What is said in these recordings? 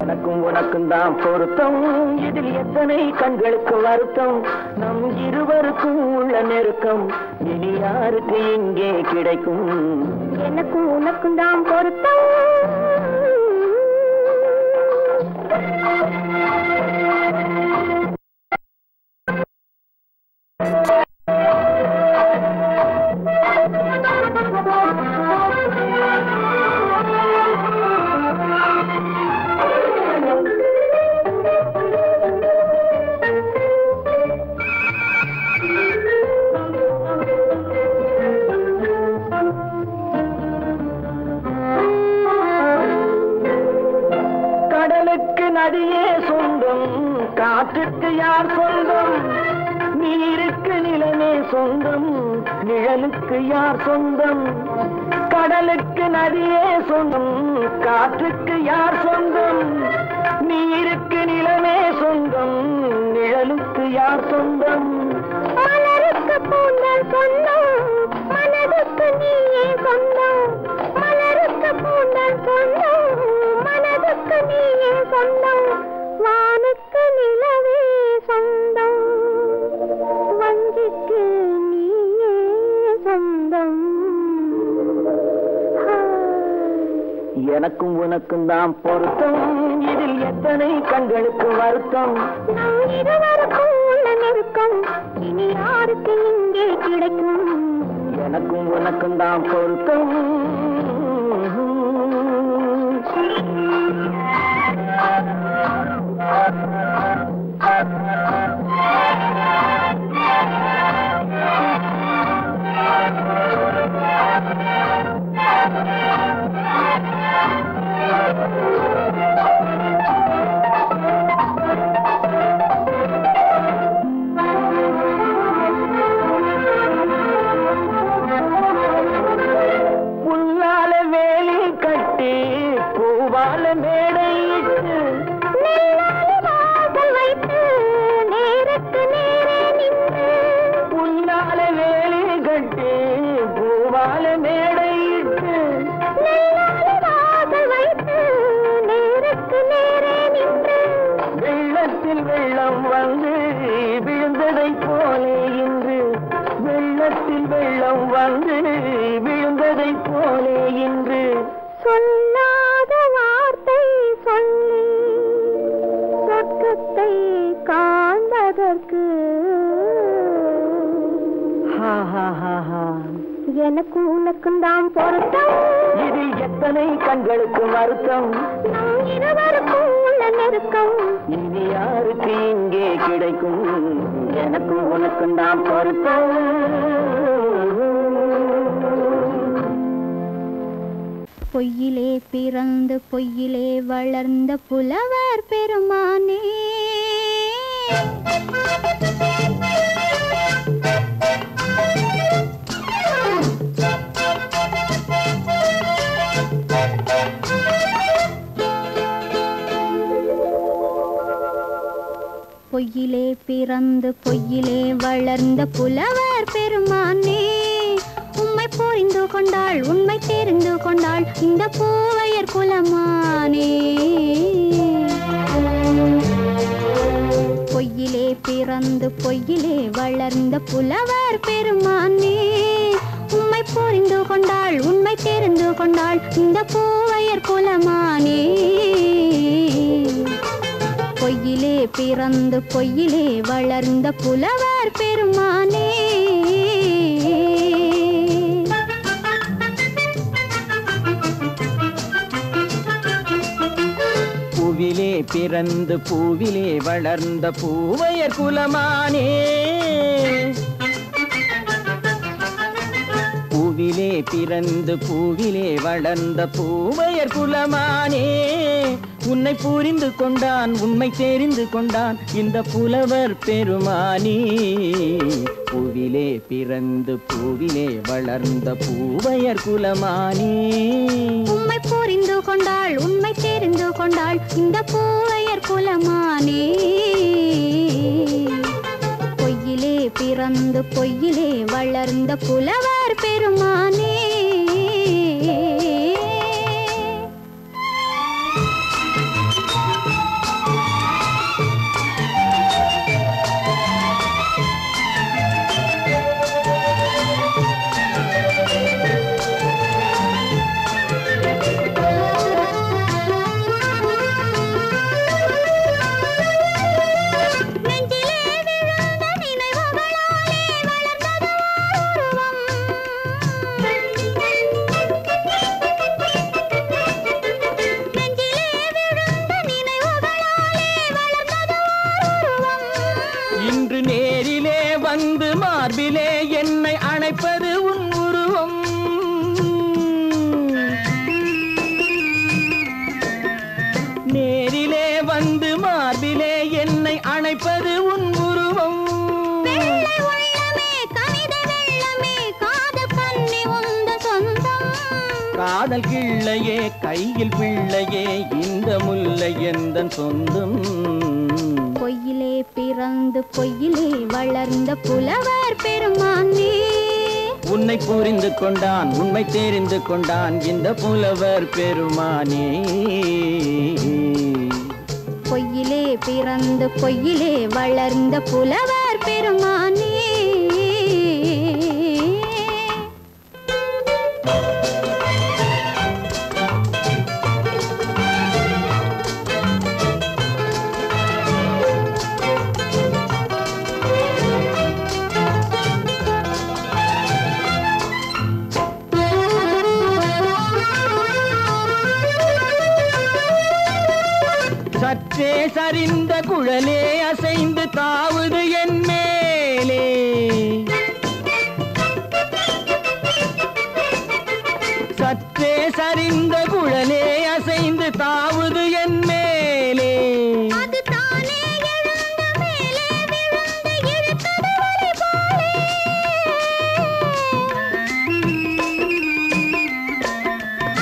எனக்கும் உனக்கும் தான் பொருத்தம், இதில் எத்தனை கண்களுக்கு வருத்தம், நம் இருவருக்கும் உள்ள நெருக்கம் இனி யாருக்கு இங்கே கிடைக்கும்? எனக்கும் உனக்கும் தான் பொருத்தம். நதியே சொந்தம், காற்றுக்கு யார் சொந்தம், நீருக்கு நிலமே சொந்தம், நிழலுக்கு யார் சொந்தம்? கடலுக்கு நதியே சொந்தம், காற்றுக்கு யார் சொந்தம், நீருக்கு நிலமே சொந்தம், நிழலுக்கு யார் சொந்தம்? மலருக்கு பூந்தல் சொந்தம், மனதுக்கு நீயே சொந்தம், மலருக்கு பூந்தல் சொந்தம், மனதுக்கு நீயே சொந்தம், வானுக்கு நிலவே சொந்தம், வஞ்சிக்கு நீயே சொந்தம். எனக்கும் உனக்கும் தான் பொருத்தம், இதில் எத்தனை கண்களுக்கு வருத்தம், நம் இருவருக்கும் உள்ள நெருக்கம் இனி யாருக்கு இங்கே கிடைக்கும்? எனக்கும் உனக்கும் தான் பொருத்தம். புல்லால வேலி கட்டி பூவால மேடையிட்டு வைத்து நேருக்கு நேரே நின்று, புல்லால வேலி கட்டி பூவால மேடையிட்டு வைத்து நேருக்கு நேரே நின்று, வெள்ளத்தில் வெள்ளம் வந்து விழுந்ததை போலே இன்று, வெள்ளத்தில் வெள்ளம் வந்து விழுந்ததை போலே இன்று, சொல்லாத வார்த்தை சொல்லி சொர்க்கத்தை காண்பதற்கு எனக்கும் உனக்கும் தான் பொருத்தம், இதில் எத்தனை கண்களுக்கு வருத்தம், நம் இருவருக்கும் உள்ள நெருக்கம் இனி யாருக்கு இங்கே கிடைக்கும்? எனக்கும் உனக்கும் தான் பொருத்தம். பொய்யிலே பிறந்து பொய்யிலே வளர்ந்த புலவர் பெருமானே, பொய்யிலே பிறந்து பொய்யிலே வளர்ந்த புலவர் பெருமானே, உம்மை புரிந்து கொண்டாள் உண்மை தெரிந்து கொண்டாள் இந்த பூவையர் குலமானே. பொய்யிலே பிறந்து பொய்யிலே வளர்ந்த புலவர் பெருமானே, உம்மை புரிந்து கொண்டாள் உண்மை தெரிந்து கொண்டாள் இந்த பூவையர் குலமானே. பொய்யிலே பிறந்து பொய்யிலே வளர்ந்த புலவர் பெருமானே. பூவிலே பிறந்து பூவிலே வளர்ந்த பூவையர் குலமானே, பூவிலே பிறந்து பூவிலே வளர்ந்த பூவையர் குலமானே, உன்னை புரிந்து கொண்டான் உண்மை தெரிந்து கொண்டான் இந்த புலவர் பெருமானே. பூவிலே பிறந்து பூவிலே வளர்ந்த பூவையர் குலமானே, உம்மை புரிந்து கொண்டாள் உண்மை தெரிந்து கொண்டாள் இந்த பூவையர் குலமானே. பொய்யிலே பிறந்து பொய்யிலே வளர்ந்த புலவர் பெருமானே. காதல் கிள்ளையே கையில் பிள்ளையே இந்த முல்லை எந்தன் சொந்தம். பொய்யிலே பிறந்து பொய்யிலே வளர்ந்த புலவர் பெருமானே, உன்னை புரிந்து கொண்டான் உண்மை தெரிந்து கொண்டான் இந்த புலவர் பெருமானே. பொய்யிலே பிறந்து பொய்யிலே வளர்ந்த புலவர் பெருமானே. சற்றே சரிந்த குழலே அசைந்து தாவுது என் மேலே, சற்றே சரிந்த குழலே அசைந்து தாவுது என் மேலே. அது தானே எழுந்த மேலே விழுந்து இழுத்தது வலை போலே,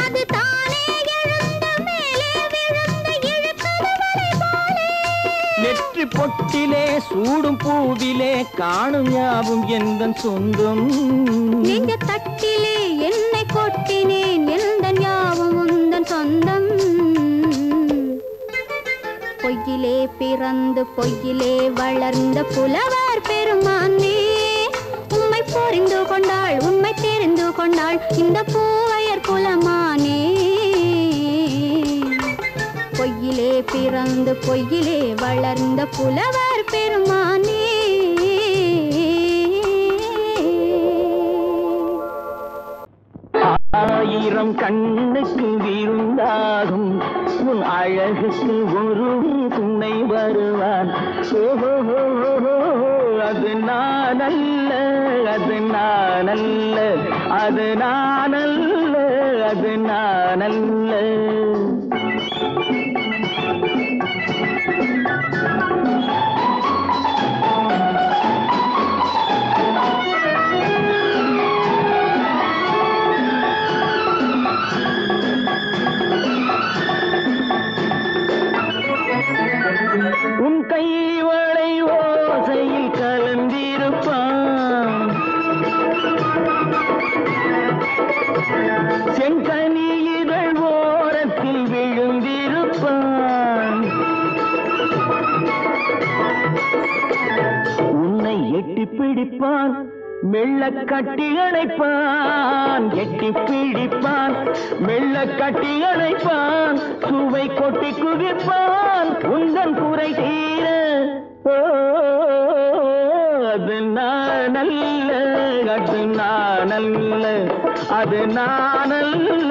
அது தானே எழுந்த மேலே விழுந்து இழுத்தது வலை போலே. நெற்றி பொட்டிலே சூடும் பூவிலே காணும் யாவும் எந்தன் சொந்தம். நெஞ்ச தட்டிலே என்னை கொட்டினேன் எந்தன் யாவும் உந்தன் சொந்தம். பொய்யிலே பிறந்து பொய்யிலே வளர்ந்த புலவர் பெருமானே, உம்மை புரிந்து கொண்டாள் உண்மை தெரிந்து கொண்டாள் இந்த பூவையர் குலமானே. பொய்யிலே பிறந்து பொய்யிலே வளர்ந்த புலவர் பெருமானே. ஆயிரம் கண்ணுக்கு விருந்தாகும் உன் அழகுக்கு ஒரு துணை வருவான். அது நான் அல்ல அது நான் அல்ல அது நான் அல்ல அது நான் அல்ல. உன் கைவளை ஓசையில் கலந்திருப்பான், செங்கனி இதழ் ஓரத்தில் விழுந்திருப்பான். உன்னை எட்டி பிடிப்பான் மெல்ல கட்டி அணைப்பான், எட்டி பிடிப்பான் மெல்ல கட்டி அணைப்பான், சுவை கொட்டி குவிப்பான் உந்தன் குறை தீர. அது நான் அல்ல அது நான் அல்ல அது நான் அல்ல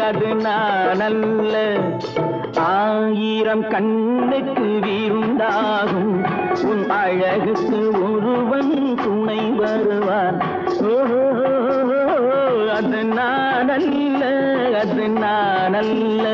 அது நான் அல்ல. ஆயிரம் கண்ணுக்கு விருந்தாகும் உன் அழகுக்கு ஒருவன் துணை வருவான். அது நான் அல்ல அது நான் அல்ல.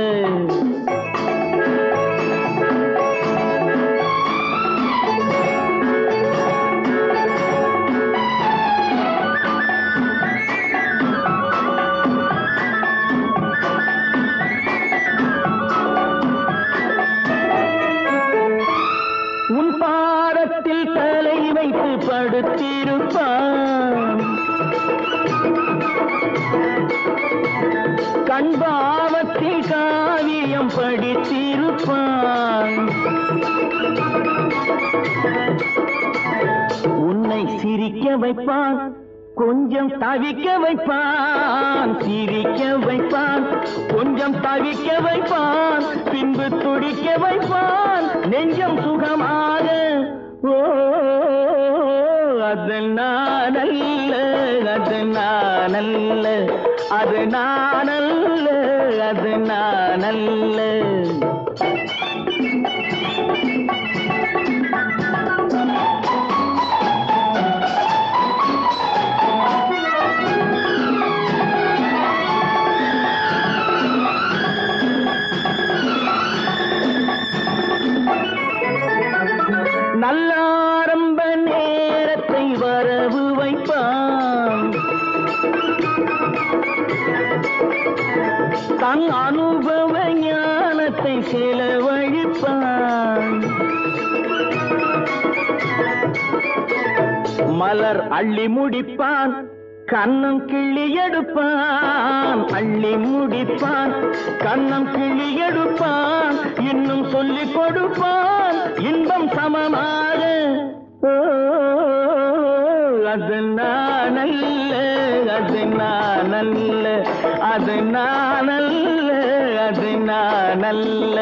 உன் பாதத்தில் தலை வைத்து படுத்திருப்பான், கண்பாவத்தில் காவியம் படித்திருப்பான். உன்னை சிரிக்க வைப்பான் கொஞ்சம் தவிக்க வைப்பான், சிரிக்க வைப்பான் கொஞ்சம் தவிக்க வைப்பான், பின்பு துடிக்க வைப்பான் நெஞ்சம் சுகமாக. ஓ அது நான் அல்ல அது நான் அல்ல அது நான் அல்ல அது நான் அல்ல. நல்லாரம்ப நேரத்தை வரவு வைப்பான், தன் அனுபவ ஞானத்தை செலவழிப்பான். மலர் அள்ளி முடிப்பான், கண்ணம் கிள்ளி எடுப்பான். அள்ளி முடிப்பான், கண்ணம் கிள்ளி எடுப்பான். இன்னும் சொல்லிக் கொடுப்பான் இன்பம் சமமாக. அது நானல்ல, அது நானல்ல, அது நானல்ல, அது நானல்ல.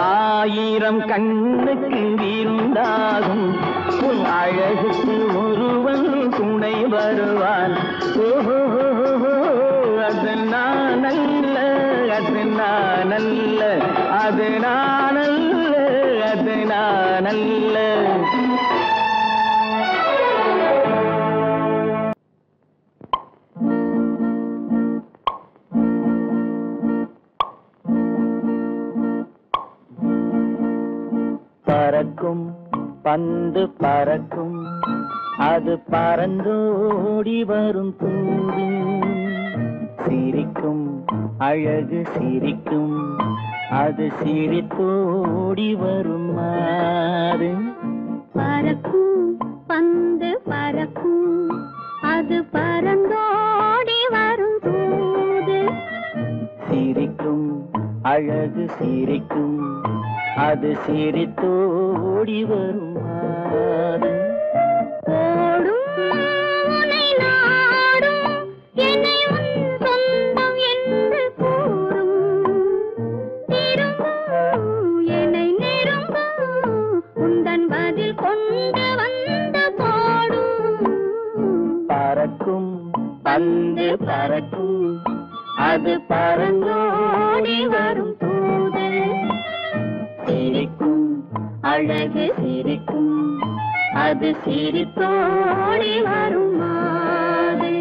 ஆயிரம் கண்ணுக்கு விருந்தாகும் உன் அழகுக்கு ஒருவன் துணை வருவான். அது நானல்ல, அது நானல்ல, அது நானல்ல, அது நானல்ல. பறக்கும் பந்து பறக்கும், அது பறந்தோடி வரும் தூது. சிரிக்கும் அழகு சிரிக்கும், அது சிரித்தோடி வரும் மாறு. பறக்கும் பந்து பறக்கும், அது பறந்தோடி வரும் தூது. சிரிக்கும் அழகு சிரிக்கும், அது சிரித்தோடி வரும் மாறு. ஓடும் உன்னை நாடும், என்னை உன் சொந்தம் என்று கூறும். திரும்பும் என்னை நெருங்கும், உந்தன் பதில் கொண்டு வந்து போடும். பறக்கும் பந்து பறக்கும், அது பறந்தோடி வரும் தூது. சிரிக்கும் அழகு சிரிக்கும், அது சிரித்தோடி வரும் மாறு.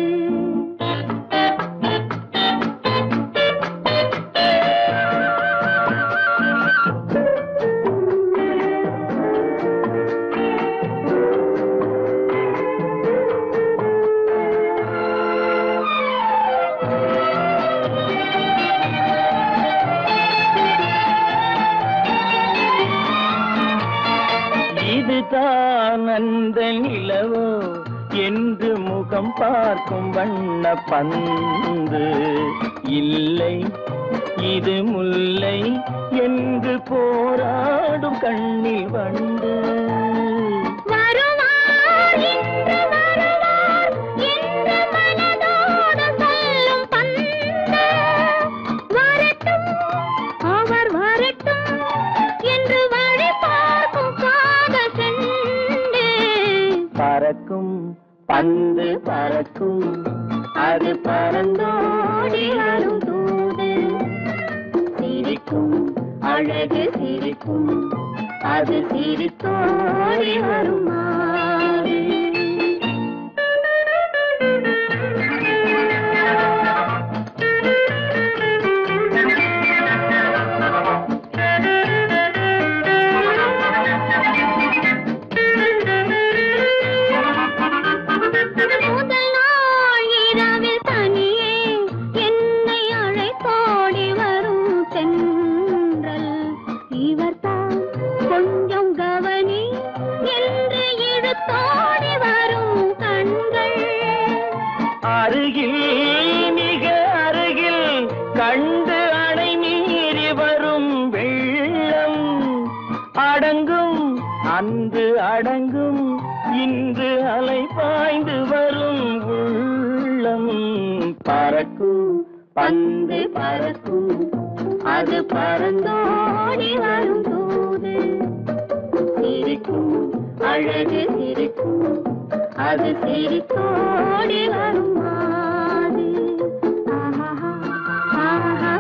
இதுதான் அந்த நிலவோ என்று முகம் பார்க்கும் வண்ண பந்து. இல்லை இது முல்லை என்று போராடும் கண்ணில் வண்டு. வருவார் இன்று வருவார் என்று மனதோடு சொல்லும் பந்து. வரட்டும் அவர் வரட்டும் என்று வழி பார்க்கும் காதல் செண்டு. பறக்கும் பந்து பறக்கும், அது பறந்தோடி வரும் தூது. சிரிக்கும் அழகு சிரிக்கும், அது சிரித்தோடி வரும் மாறு. முதல் நாள் இரவில் தனியே என்னை அழைத்தோடி வரும் தென்றல். இவர்தான் கொஞ்சம் கவனி என்று இழுத்தோடி வரும் கண்கள். அருகில் மிக அருகில் கண்டு அணை மீறி வரும் வெள்ளம். அடங்கும் அன்று அடங்கும், இன்று அலை பாய்ந்து வரும் உள்ளம். பறக்கும் பந்து பறக்கும், அது பறந்தோடி வரும் தூது. சிரிக்கும் அழகு சிரிக்கும், அது சிரித்தோடி வரும் மாறு. ஆஹா ஆஹா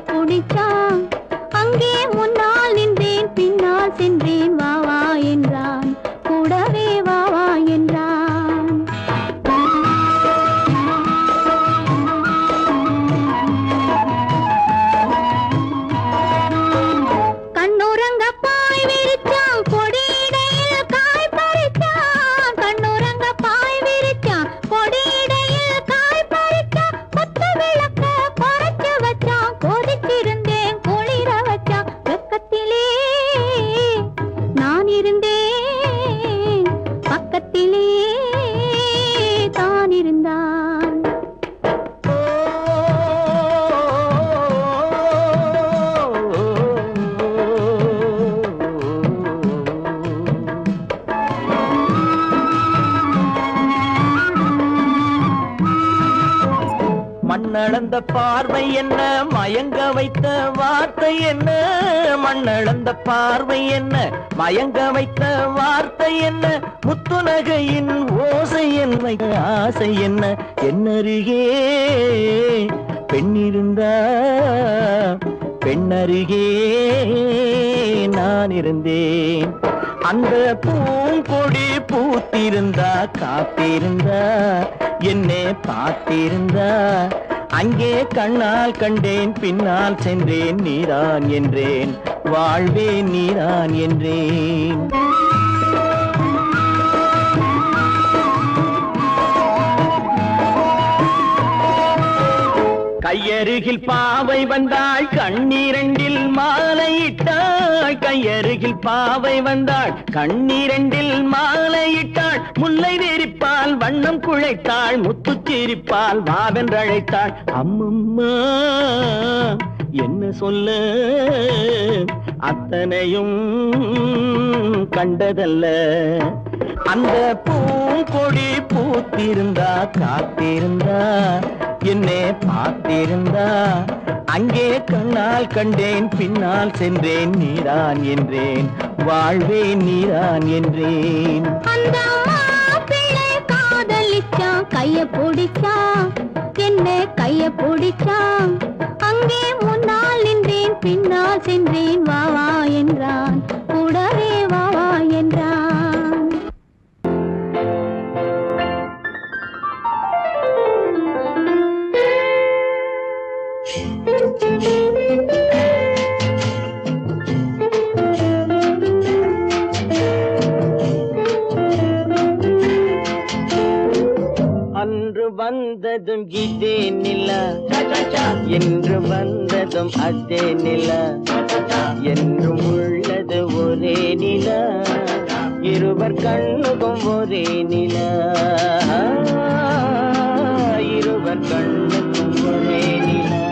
பிடிச்சான் அங்கே முன்னால் நின்றேன் பின்னால் சென்றேன் வா வா என்றான் கூடவே வா வா என்றான் கண்ணுறங்க பாய் விரிச்சான் கொடியிடையில் காய் பறிச்சான் கண்ணுறங்க பாய் விரிச்சான் கொடியிடையில் காய் பறிச்சான் கொத்து விளக்க குறைச்சு வச்சான் கொதிச்சிருந்தேன் குளிர வச்சான் வெக்கத்திலே நான் இருந்தேன் பக்கத்திலே தான் இருந்தான் மண்ணளந்த பார்வை என்ன மயங்க வைத்த வார்த்தை என்ன மண்ணளந்த பார்வை என்ன மயங்க வைத்த வார்த்தை என்ன முத்துநகையின் ஓசை என்ன ஆசை என்ன என்னருகே பெண்ணிருந்தா பெண்ணருகே நான் இருந்தேன் அந்த பூங்கொடி பூத்திருந்தா காத்திருந்தா என்னை பார்த்திருந்தா அங்கே கண்ணால் கண்டேன் பின்னால் சென்றேன் நீதான் என்றேன் வாழ்வே நீதான் என்றேன் கையருகில் பாவை வந்தாள் கண்ணீரண்டில் மாலையிட்டாள் கையருகில் பாவை வந்தாள் கண்ணீரண்டில் மாலையிட்டாள் முல்லை நெறிப்பால் வண்ணம் குழைத்தாள் முத்து சிரிப்பால் வாவென்றழைத்தாள் அம்மம்மா என்ன சொல்ல அத்தனையும் கண்டதல்ல அந்த பூங்கொடி பூத்திருந்தா காத்திருந்தா என்னை பார்த்திருந்தா அங்கே கண்ணால் கண்டேன் பின்னால் சென்றேன் நீதான் என்றேன் வாழ்வே நீதான் என்றேன் அந்த மாப்பிள்ளை காதலிச்சான் கைய பிடிச்சான் என்ன கைய பிடிச்சான் அங்கே முன்னால் நின்றேன் பின்னால் சென்றேன் வா வா என்றான் கூடவே வா வா என்றான் அன்று வந்ததும் இதே நிலா என்று வந்ததும் அதே நிலா என்றும் உள்ளது ஒரே நிலா இருவர் கண்ணுக்கும் ஒரே நிலா இருவர் கண்ணுக்கும் ஒரே நிலா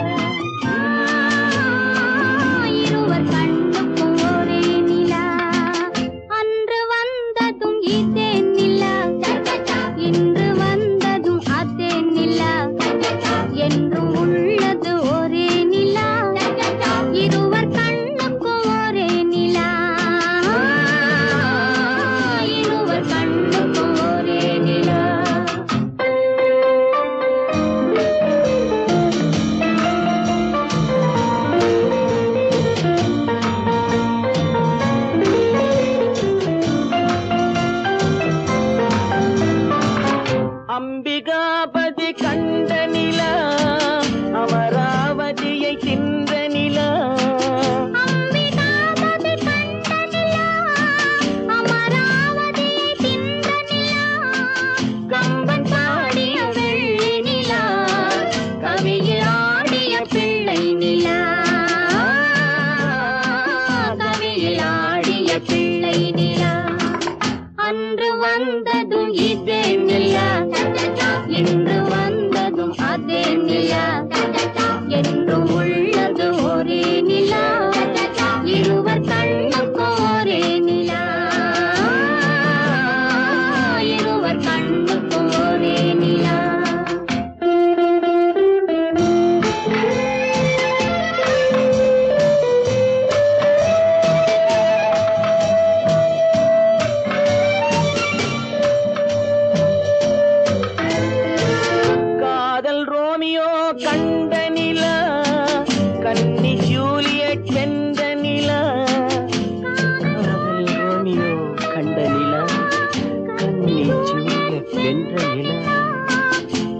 இருவர் கண்ணுக்கும் ஒரே நிலா அன்று வந்ததும் இதே நிலா இன்று வந்ததும் அதே நிலா என்றும் உள்ளது ஒரே நிலா இருவர் கண்ணுக்கும் ஒரே நிலா இருவர் கண்ணுக்கும் ஒரே நிலா அம்பிகாபதி கண்ட நிலா அமராவதியை தின்ற நிலா அம்பிகாபதி கண்ட நிலா அமராவதியை தின்ற நிலா கம்பன் பாடிய வெள்ளி நிலா கவியில் ஆடிய பிள்ளை நிலா கவியில் ஆடிய பிள்ளை நிலா அன்று வந்ததும் இதே நிலா இன்று வந்ததும் அதே நிலா என்றும் உள்ளது ஒரே நிலா இருவர் கண்ணுக்கும் ஒரே நிலா இருவர் கண்ணுக்கும் ஒரே நிலா காதல் ரோமியோ கண்ட நிலா கண்ணி வென்ற நிலா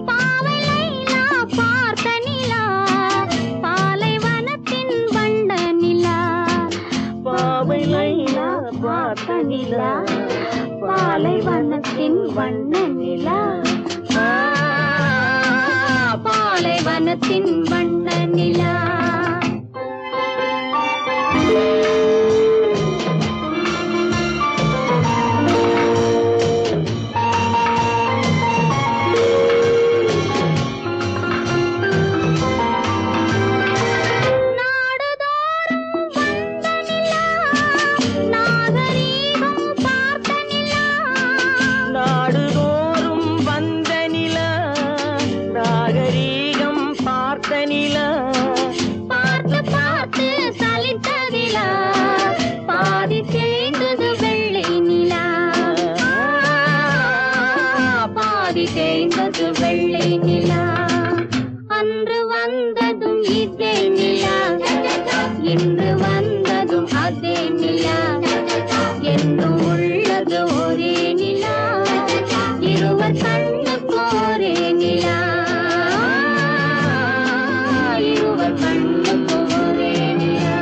பாவை லைலா பார்த்த நிலா பாலைவனத்தின் வண்ண நிலா பாவை லைலா பார்த்த நிலா பாலைவனத்தின் வண்ண நிலா பாலைவனத்தின் வண்ண நிலா வெள்ளை நிலா அன்று வந்ததும் இதே நிலா இன்று வந்ததும் அதே நிலா என்றும் உள்ளது ஒரே நிலா இருவர் கண்ணுக்கு ஒரே நிலா இருவர் கண்ணுக்கு ஒரே நிலா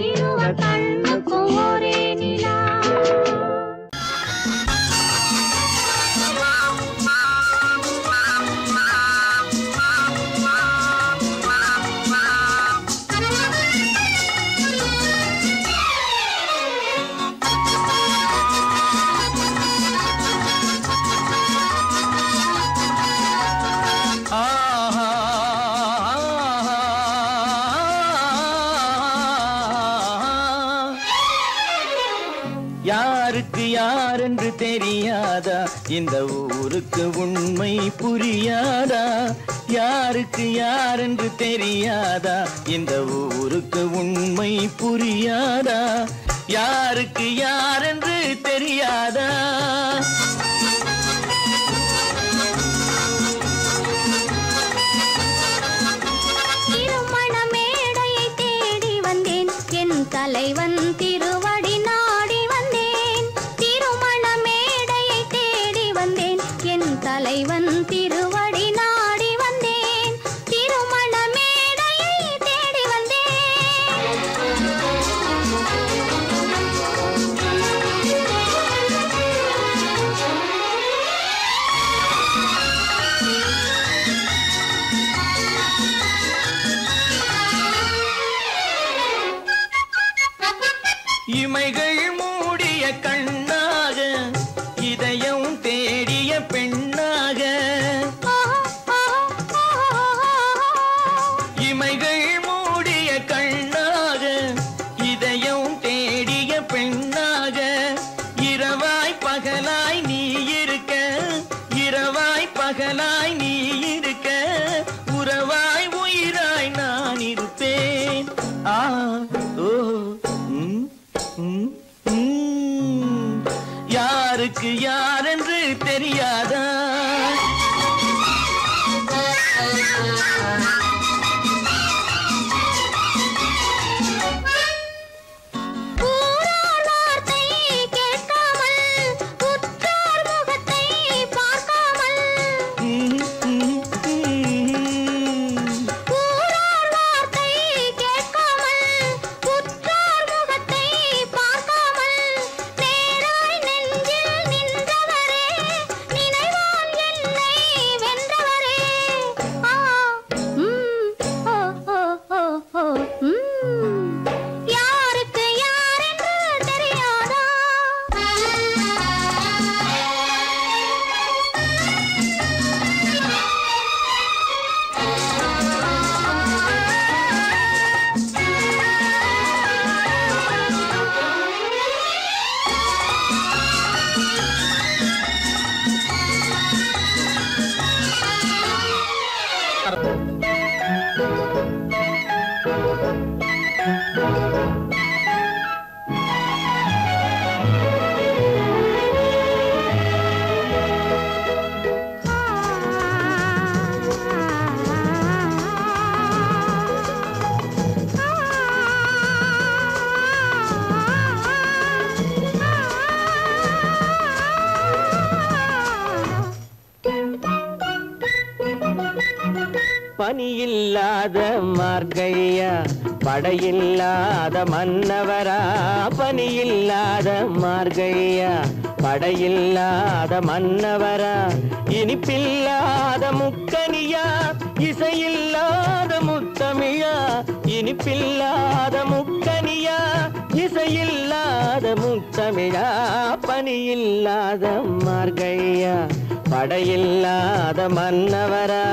இருவர் கண்ணுக்கு ஒரே நிலா யாருக்கு யாரென்று தெரியாதா இந்த ஊருக்கு உண்மை புரியாதா யாருக்கு யாரென்று தெரியாதா இந்த ஊருக்கு உண்மை புரியாதா யாருக்கு யாரென்று தெரியாதா திருமண மேடையை தேடி வந்தேன் என் தலைவன் திருவடி நாடி வந்தேன் திருமண மேடையை தேடி வந்தேன் என் தலைவன் திருவடி நாடி வந்தேன் திருமண மேடையை தேடி இமைகள் மூடிய கண்ணாக இதயம் தேடிய பெண்ணாக இமைகள் மூடிய கண்ணாக இதயம் தேடிய பெண்ணாக இரவாய் பகலாய் நீ இருக்க இரவாய் பகலாய் நீ இருக்க உறவாய் உயிராய் நான் இருப்பேன் ஆ ஓ யாருக்கு யாரென்று தெரியாதா நினைவா பனியில்லாத மார்கழியா படையில்லாத மன்னவரா பனியில்லாத மார்கழியா படையில்லாத மன்னவரா இனிப்பில்லாத முக்கனியா இசையில்லாத முத்தமிழா இனிப்பில்லாத முக்கனியா இசையில்லாத முத்தமிழா பனியில்லாத மார்கழியா படையில்லாத மன்னவரா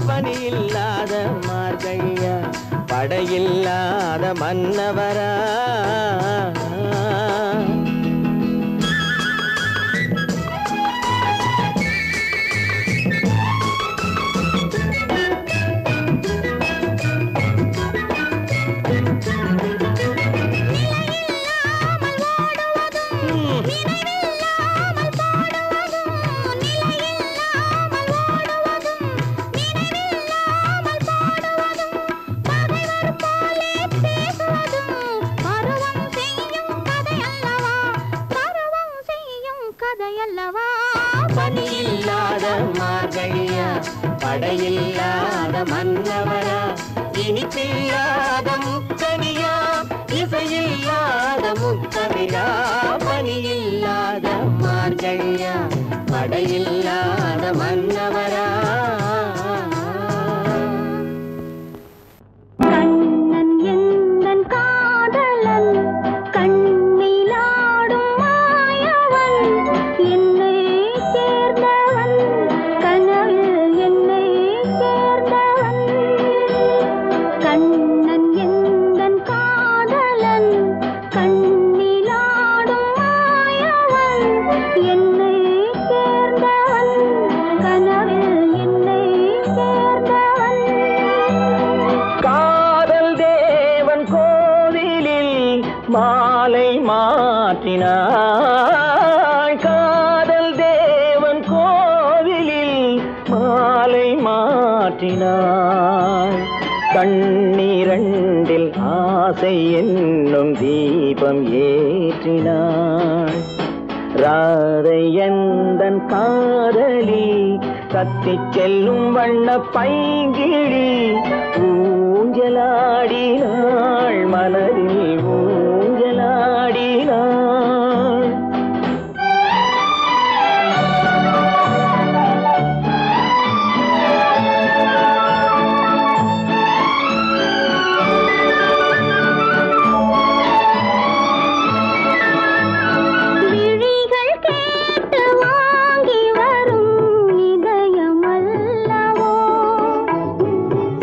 பனியில்லாத மார்கழியா படையில்லாத மன்னவரா பனியில்லாத மார்கழியா படையில்லாத மன்னவரா இனிப்பில்லாத முக்கனியா இசையில்லாத முத்தமிழா பனியில்லாத மார்கழியா படையில்லாத மன்னவரா மாலை மாற்றினாள் காதல் தேவன் கோவிலில் மாலை மாற்றினாள் கண்ணீரண்டில் ஆசை என்னும் தீபம் ஏற்றினாள் ராதை எந்தன் காதலி கத்திச் செல்லும் வண்ண பைங்கிழி ஊஞ்சலாடினாள் மலரில் ஊஞ்சலாடினாள்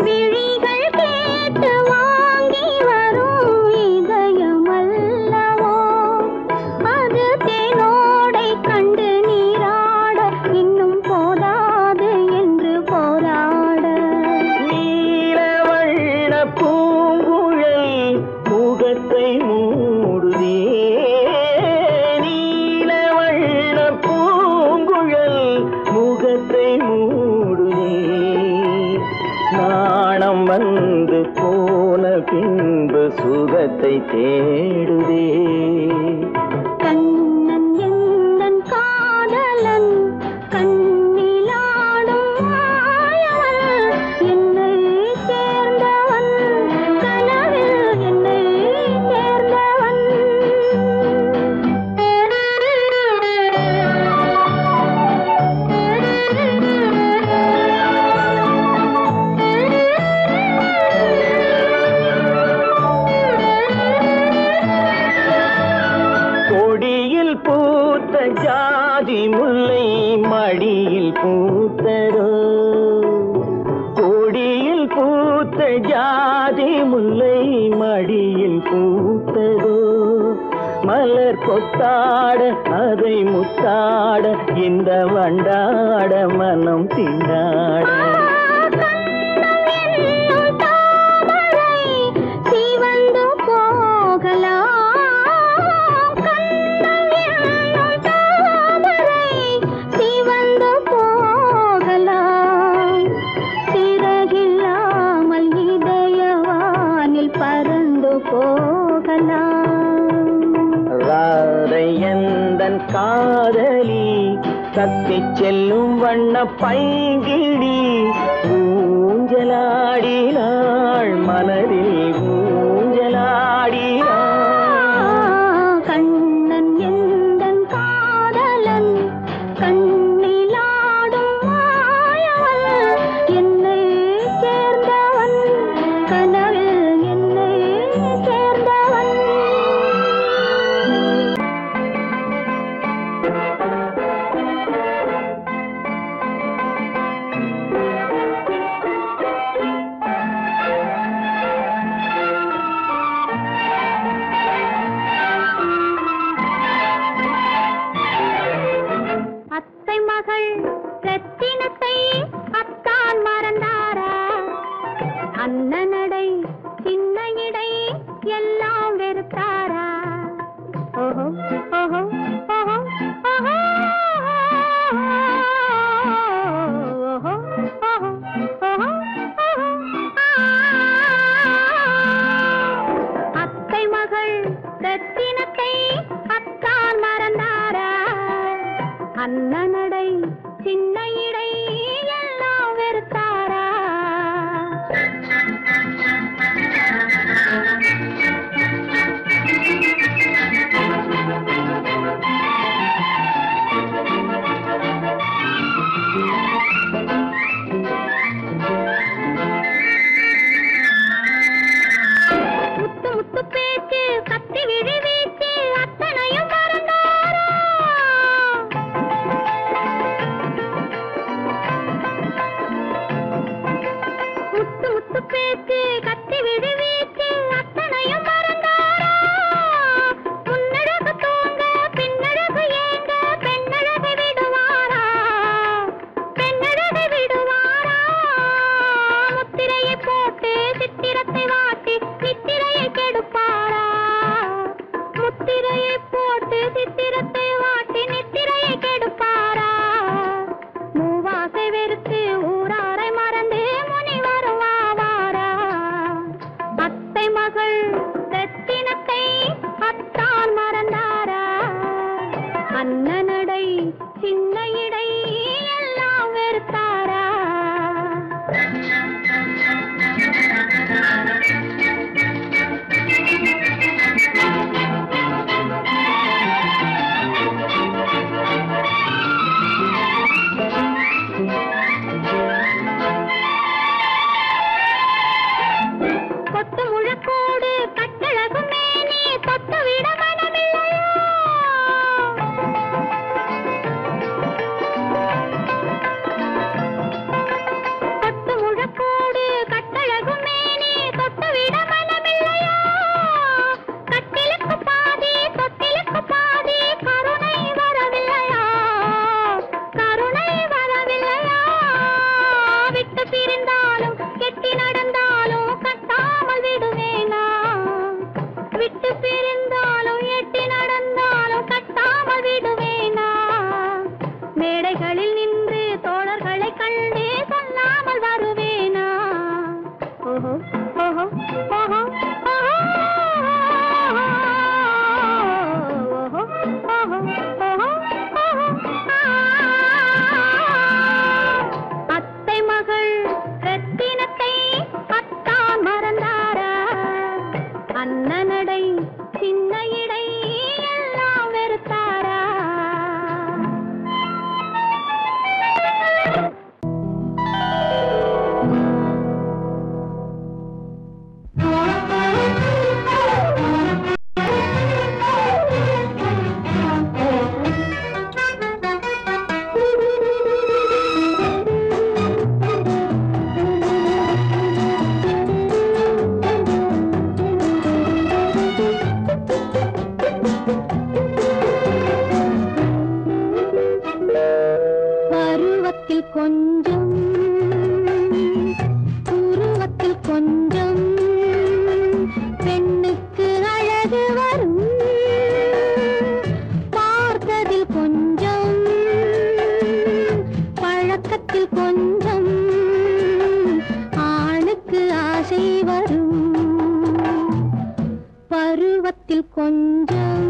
விழிகள் வந்து போன பின்பு சுகத்தை தேடுதே. கண்ணன் எந்தன் காதலன் கண்ணிலாடும் மாயவன் என்னை சேர்ந்தவன் கனவில் என்னை சேர்ந்தவன். கொடியில் பூத்த ஜாதி முல்லை மடியில் பூத்ததோ. கொடியில் பூத்த ஜாதி முல்லை மடியில் பூத்ததோ. மலர் கொத்தாட அதை முத்தாட இந்த வண்டாட மனம் திண்டாட. ராதையந்தன் காதலி தத்தி செல்லும் வண்ண பைங்கிடி ஊஞ்சலாடினாள் மனதில் ஊஞ்சலாடினாள். கண்ணன் எந்தன் காதலன் கண்ணிலாடும் மாயவன் என்னை சேர்ந்தவன் கனவில் என்னை சேர்ந்தவன். அத்தை மகள் ரத்தினத்தை அத்தான் மறந்தாரா? அண்ணனடை சின்ன இடை எல்லாம் வெறுத்தாரா? ஓஹோ ஓஹோ ஓஹோ ஓஹோ ஓஹோ ஓஹோ ஓஹோ. அத்தை மகள் ரத்தினத்தை அத்தான் மறந்தாரா? அண்ணனடை சின்ன இடை எல்லாம் வெறுத்தாரா? முத்து முத்து பேச்சு கத்தி விழி வீச்சு அத்தனையும் மறந்தாரா? முத்து முத்து பேச்சு கத்தி விழி வீச்சு அத்தனையும் மறந்தாரா? முன்னழகு தூங்க பின்னழகு ஏங்க பெண்ணழகை விடுவாரா? பெண்ணழகை விடுவாரா? முத்திரையை போட்டு சித்திரத்தை வாட்டி நித்திரையை கெடுப்பாரா? முத்திரையை போட்டு சித்திரத்தை வாட்டி நித்திரையை கெடுப்பாரா? மூவாசை வெறுத்து ஊராரை மறந்து முனி வருவாரா? அத்தை மகள் ரத்தினத்தை அத்தான் மறந்தாரா? அண்ணனடை சின்ன இடை எல்லாம் வெறுத்தாரா? கொத்து முழக்கோடு கட்டழகு மேனி தொட்டு விட மனமில்லையோ? கொத்து முழக்கோடு கட்டழகு மேனி தொட்டு விட மனமில்லையோ? கட்டிலுக்கு பாதி தொட்டிலுக்கு பாதி கருணை வரவில்லையா? கருணை வரவில்லையா? விட்டு பிரிந்தாலும் கெட்டி நடந்தாலும் கட்டாமல் விடுவேன். அத்தை மகள் ரத்தினத்தை அத்தான் மறந்தாரா? அண்ணனடை சின்ன இடை எல்லாம் வெறுத்தாரா? பருவத்தில் கொஞ்சம் உருவத்தில் கொஞ்சம் பெண்ணுக்கு அழகு வரும். பார்த்ததில் கொஞ்சம் பழக்கத்தில் கொஞ்சம் ஆணுக்கு ஆசை வரும். பருவத்தில் கொஞ்சம்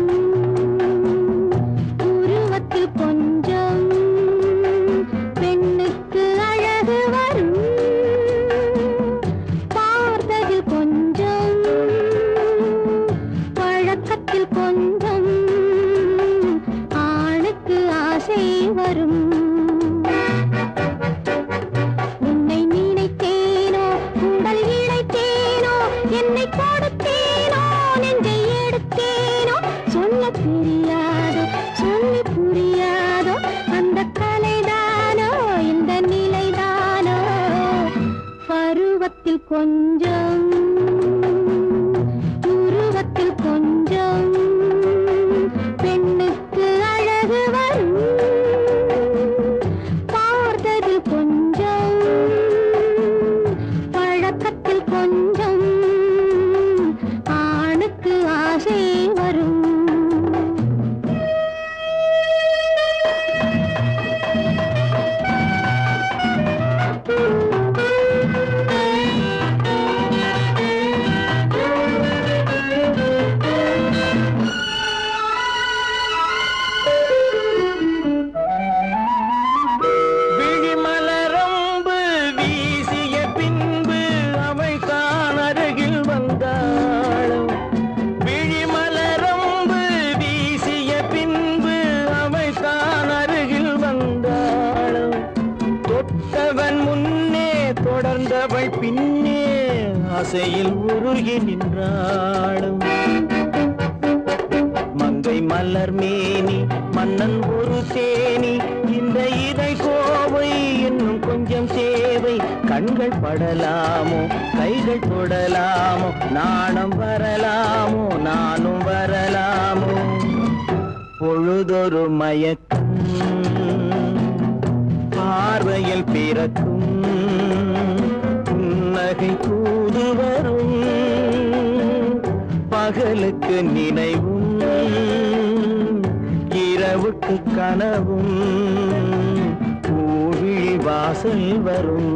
உருவத்தில் கொஞ்சம் பெண்ணுக்கு அழகு வரும். பார்த்ததில் கொஞ்சம் பழக்கத்தில் கொஞ்சம் ஆணுக்கு ஆசை வரும். உன்னை நினைத்தேனோ உடல் இழைத்தேனோ என்னை கொடுத்தேனோ நெஞ்சை எடுத்தேனோ சொல்ல தெரியாதோ சொல்லி புரியாதோ அந்த கலைதானோ இந்த நிலைதானோ. பருவத்தில் கொஞ்சம் உருவத்தில் கொஞ்சம் பெண்ணுக்கு அழகு வரும். பார்த்ததில் கொஞ்சம் பழக்கத்தில் கொஞ்சம் ஆணுக்கு ஆசை வரும். விழிமலரம்பு வீசிய பின்பு அவை தான் அருகில் வந்தாளும். விழிமலரம்பு வீசிய பின்பு அவை தான் அருகில் வந்தாளும். தொட்டவன் முன்னே தொடர்ந்தவள் பின்னே ஆசையில் உருகி நின்றாளும். மங்கை மலர் மேனி மன்னன் ஒரு தேனி இந்த இதை கோவை இன்னும் கொஞ்சம் சேவை. கண்கள் படலாமோ கைகள் தொடலாமோ நாணம் வரலாமோ நானும் வரலாமோ. பொழுதொரு மயக்கம் பார்வையில் பிறக்கும் புன்னகை தூது வரும். பகலுக்கு நினைவும் இரவுக்கு கனவும் பூவிழி வாசல் வரும்.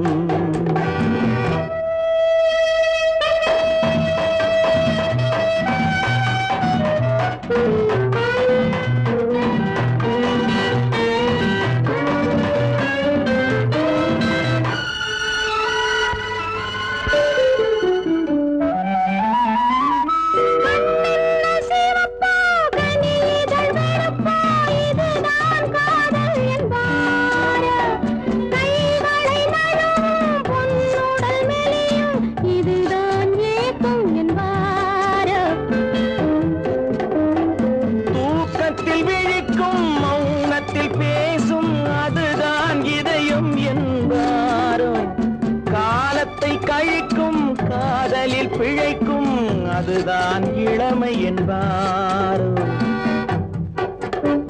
கழிக்கும் காதலில் பிழைக்கும் அதுதான் இளமை என்பாரோ.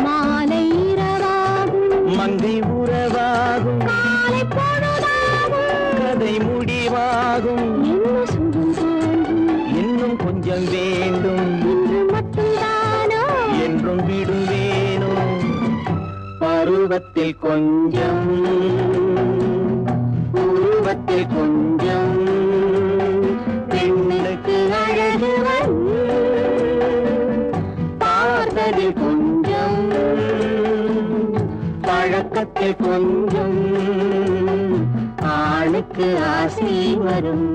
மாலை இரவாகும் மங்கை உறவாகும் காலை பொழுதாகும் கதை முடிவாகும். என்ன சுகம் தோன்றும் இன்னும் கொஞ்சம் வேண்டும் இன்று மட்டும்தானோ என்றும் விடுவேனோ. பருவத்தில் கொஞ்சம் உருவத்தில் கொஞ்சம் தூக்கத்தில் கொஞ்சம் ஆளுக்கு ஆசை வரும்.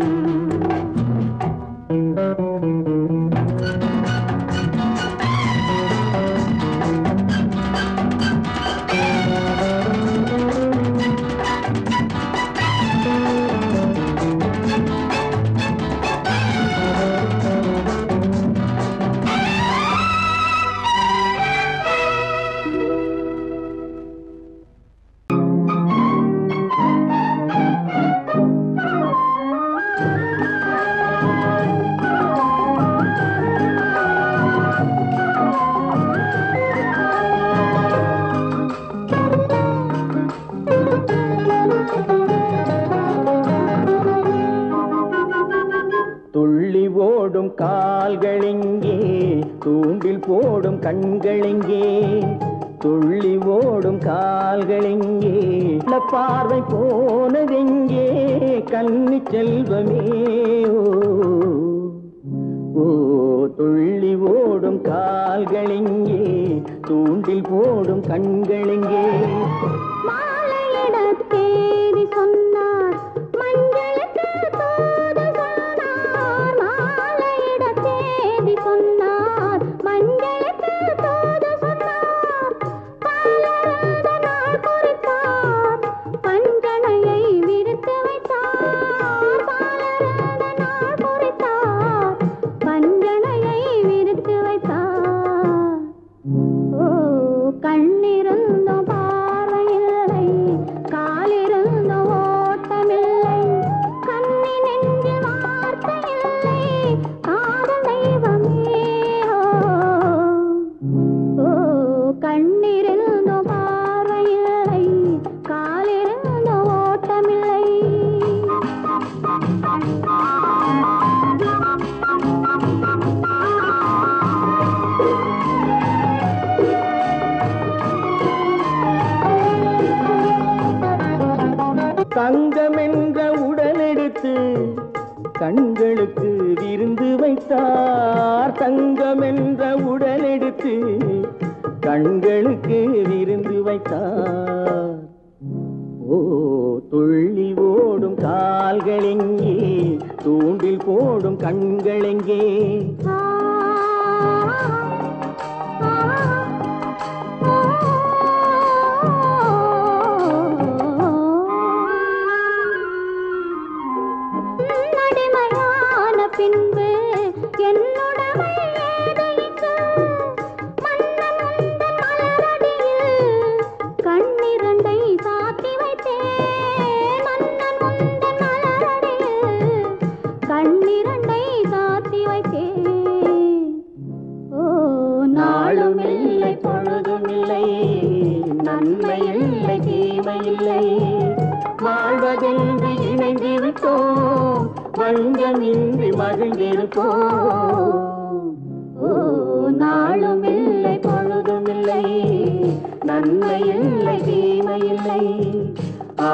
துள்ளி ஓடும் கால்களெங்கே, தூண்டில் போடும் கண்களெங்கே, துள்ளி ஓடும் கால்களெங்கே, பார்வை போனதெங்கே கன்னி செல்வமே. ஓ துள்ளி ஓடும் கால்களெங்கே, தூண்டில் போடும் கண்களெங்கே. மாலையிடத்தேதி சொன்னார் மஞ்சளுக்கு தூது சொன்னார். மாலையிடத்தேதி சொன்னார் மஞ்சளுக்கு தூது சொன்னார். பாலருந்த நாள் குறித்தார் பஞ்சனையை விரித்து வைத்தார். பாலருந்த நாள் குறித்தார் பஞ்சனையை விரித்து வைத்தார். ஓ கண்ணிருந்தும் பார்வையில்லை, காலிருந்த ஓட்டமில்லை, கண்ணி நெஞ்சில் வார்த்தையில்லை, காதல் தெய்வமே. ஓ கண்ணிருந்த பார்வையில்லை, காலிருந்த ஓட்டமில்லை. தங்கம் என்ற உடலெடுத்து கண்களுக்கு விருந்து வைத்தார். தங்கம் என்ற உடலெடுத்து கண்களுக்கு விருந்து வைத்தார். ஓ துள்ளி ஓடும் கால்களெங்கே, தூண்டில் போடும் கண்களெங்கே. நடிமையான பின்பு என்னுடமை ஏது இங்கு? மன்னன் உந்தன் மலரடியில் கண்ணிரண்டை சாத்தி வைத்தேன். மன்னன் உந்தன் மலரடியில் கண்ணிரண்டை சாத்தி வைத்தேன். ஓ நாளும் இல்லை பொழுதும் இல்லை, நன்மை இல்லை தீமை இல்லை, வாழ்வதென்று இணைந்து விட்டோம், வஞ்சமின்றி மகிழ்ந்திருப்போம். ஓ நாளும் இல்லை பொழுதும் இல்லை, நன்மை இல்லை தீமை இல்லை. ஆ